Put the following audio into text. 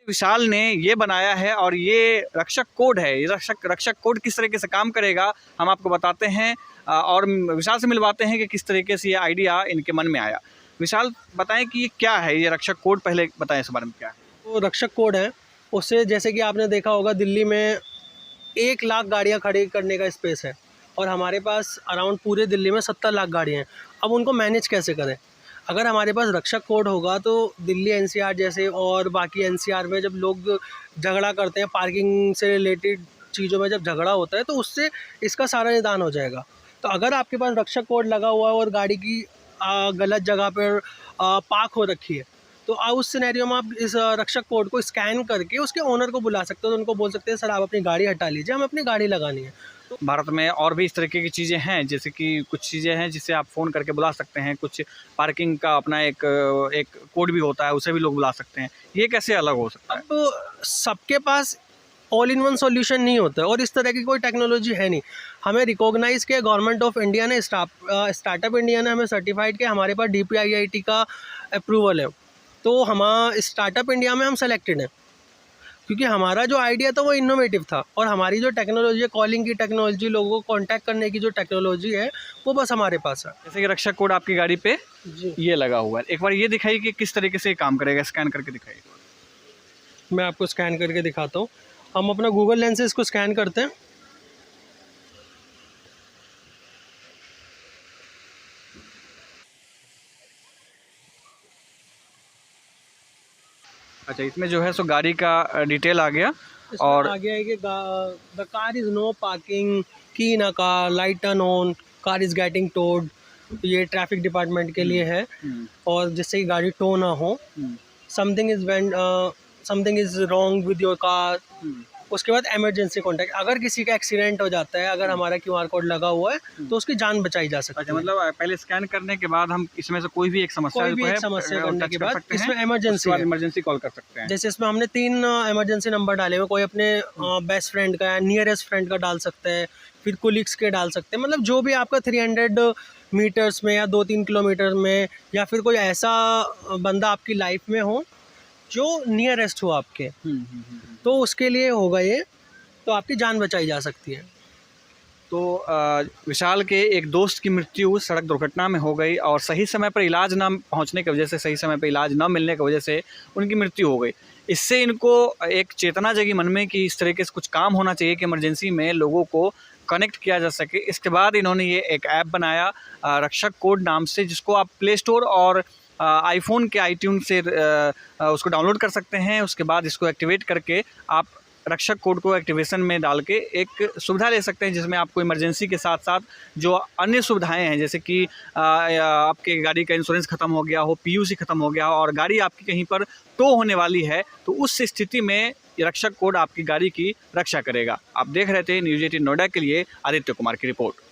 विशाल ने ये बनाया है और ये रक्षक कोड है। ये रक्षक कोड किस तरीके से काम करेगा हम आपको बताते हैं और विशाल से मिलवाते हैं कि किस तरीके से ये आइडिया इनके मन में आया। विशाल बताएं कि ये क्या है, ये रक्षक कोड पहले बताएं इस बारे में क्या है। तो रक्षक कोड है, उससे जैसे कि आपने देखा होगा दिल्ली में 1 लाख गाड़ियाँ खड़ी करने का स्पेस है और हमारे पास अराउंड पूरे दिल्ली में 70 लाख गाड़ियाँ हैं। अब उनको मैनेज कैसे करें? अगर हमारे पास रक्षक कोड होगा तो दिल्ली एनसीआर जैसे और बाकी एनसीआर में जब लोग झगड़ा करते हैं पार्किंग से रिलेटेड चीज़ों में, जब झगड़ा होता है तो उससे इसका सारा निदान हो जाएगा। तो अगर आपके पास रक्षक कोड लगा हुआ है और गाड़ी की गलत जगह पर पार्क हो रखी है तो उस सिनेरियो में आप इस रक्षक कोड को स्कैन करके उसके ओनर को बुला सकते हो। तो उनको बोल सकते हैं सर आप अपनी गाड़ी हटा लीजिए, हमें अपनी गाड़ी लगानी है। तो भारत में और भी इस तरीके की चीज़ें हैं, जैसे कि कुछ चीज़ें हैं जिसे आप फ़ोन करके बुला सकते हैं, कुछ पार्किंग का अपना एक कोड भी होता है, उसे भी लोग बुला सकते हैं। ये कैसे अलग हो सकता है? अब सबके पास ऑल इन वन सॉल्यूशन नहीं होता है और इस तरह की कोई टेक्नोलॉजी है नहीं। हमें रिकॉग्नाइज़ किया गवर्नमेंट ऑफ इंडिया ने, स्टार्टअप इंडिया ने हमें सर्टिफाइड किया, हमारे पास DPIIT का अप्रूवल है। तो हम स्टार्टअप इंडिया में हम सेलेक्टेड हैं क्योंकि हमारा जो आइडिया था वो इनोवेटिव था और हमारी जो टेक्नोलॉजी है, कॉलिंग की टेक्नोलॉजी, लोगों को कॉन्टैक्ट करने की जो टेक्नोलॉजी है वो बस हमारे पास है। जैसे कि रक्षक कोड आपकी गाड़ी पे जी ये लगा हुआ है, एक बार ये दिखाइए कि किस तरीके से ये काम करेगा, स्कैन करके दिखाइए। मैं आपको स्कैन करके दिखाता हूँ। हम अपना गूगल लेंस से इसको स्कैन करते हैं। अच्छा, इसमें जो है सो गाड़ी का डिटेल आ गया और और आगे है कि the car is no parking, key in a car, light turn on, car is getting towed. ये ट्रैफिक डिपार्टमेंट के लिए है और जिससे कि गाड़ी टो ना हो। Something is wrong with your car. उसके बाद इमरजेंसी कॉन्टैक्ट, अगर किसी का एक्सीडेंट हो जाता है, अगर हमारा QR कोड लगा हुआ है तो उसकी जान बचाई जा सकती अच्छा, है। मतलब पहले स्कैन करने के बाद हम इसमें से कोई भी एक समस्या कोई भी एक समस्या करने के बाद इसमें इमरजेंसी कॉल कर सकते हैं। जैसे इसमें हमने 3 इमरजेंसी नंबर डाले हुए, कोई अपने बेस्ट फ्रेंड का या नियरेस्ट फ्रेंड का डाल सकते हैं, फिर कोलिग्स के डाल सकते हैं, मतलब जो भी आपका 300 मीटर्स में या 2-3 किलोमीटर में, या फिर कोई ऐसा बंदा आपकी लाइफ में हो जो नियरेस्ट हो आपके, तो उसके लिए होगा ये, तो आपकी जान बचाई जा सकती है। तो विशाल के एक दोस्त की मृत्यु सड़क दुर्घटना में हो गई और सही समय पर इलाज ना पहुंचने की वजह से, सही समय पर इलाज ना मिलने की वजह से उनकी मृत्यु हो गई। इससे इनको एक चेतना जगी मन में कि इस तरीके से कुछ काम होना चाहिए कि इमरजेंसी में लोगों को कनेक्ट किया जा सके। इसके बाद इन्होंने ये एक ऐप बनाया रक्षक कोड नाम से, जिसको आप प्ले स्टोर और आईफोन के iTunes से उसको डाउनलोड कर सकते हैं। उसके बाद इसको एक्टिवेट करके आप रक्षक कोड को एक्टिवेशन में डाल के एक सुविधा ले सकते हैं, जिसमें आपको इमरजेंसी के साथ साथ जो अन्य सुविधाएं हैं, जैसे कि आपके गाड़ी का इंश्योरेंस ख़त्म हो गया हो, PUC ख़त्म हो गया हो और गाड़ी आपकी कहीं पर टो होने वाली है, तो उस स्थिति में ये रक्षक कोड आपकी गाड़ी की रक्षा करेगा। आप देख रहे थे न्यूज़ 18 नोएडा के लिए आदित्य कुमार की रिपोर्ट।